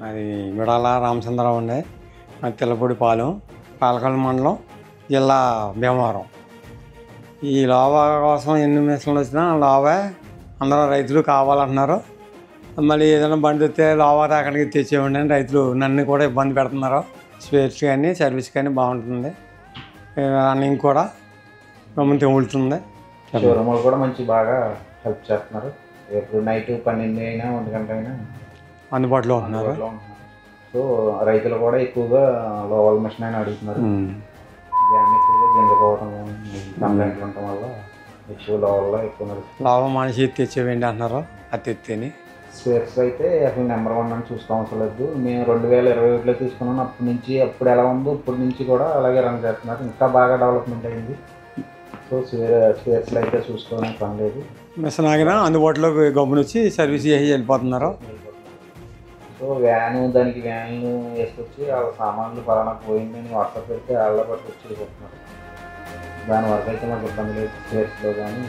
అది మిడాల రామచంద్రరావు అండి. అది తెల్లపూడిపాలెం, పాలకొల్లు మండలం, జిల్లా భీమవరం. ఈ లోవా కోసం ఎన్ని మిషన్లు వచ్చినా లోవే అందరూ రైతులు కావాలంటున్నారు. మళ్ళీ ఏదైనా బండి వస్తే లోవా అక్కడికి తెచ్చేయండి అని రైతులు నన్ను కూడా ఇబ్బంది పెడుతున్నారు. స్పేర్స్ కానీ సర్వీస్ కానీ బాగుంటుంది. రన్నింగ్ కూడా గమ్మున తెములుతుంది. షోరూమ్లు కూడా మంచి బాగా హెల్ప్ చేస్తున్నారు. ఎప్పుడు నైట్ 12 అయినా 1 గంట అయినా అందుబాటులో ఉంటున్నారు. సో రైతులు కూడా ఎక్కువగా లోవల్ మిషన్ అయినా అడుగుతున్నారు. గ్యాన్ ఎక్కువగా గింజపోవడం కంప్లైంట్లు ఉండటం వల్ల ఎక్కువ లోవల్లో ఎక్కువ నడుస్తుంది. లోవ మనిషి తెచ్చేవేంటి అంటున్నారు. అది తెత్తేని స్పేర్స్ అయితే అసలు నెంబర్ 1 అని చూసుకో అవసరం లేదు. మేము 2021లో తీసుకున్నాం. అప్పటి నుంచి అప్పుడు ఎలా ఉందో ఇప్పటి నుంచి కూడా అలాగే రన్ చేస్తున్నారు. ఇంకా బాగా డెవలప్మెంట్ అయింది. సో స్పేర్స్లో అయితే చూసుకోవడానికి పని లేదు. మిషన్ ఆగినా అందుబాటులోకి గమ్మున వచ్చి సర్వీస్ చేసి వెళ్ళిపోతున్నారు. సో దానికి వ్యాన్లు వేసుకొచ్చి వాళ్ళ సామాన్లు పలానా పోయిందని వాట్సాప్ పెడితే వాళ్ళ పట్టుకొచ్చి వెళ్ళిపోతున్నారు. దాని వరకు అయితే మాకు ఇబ్బంది లేదు స్పేర్స్లో కానీ.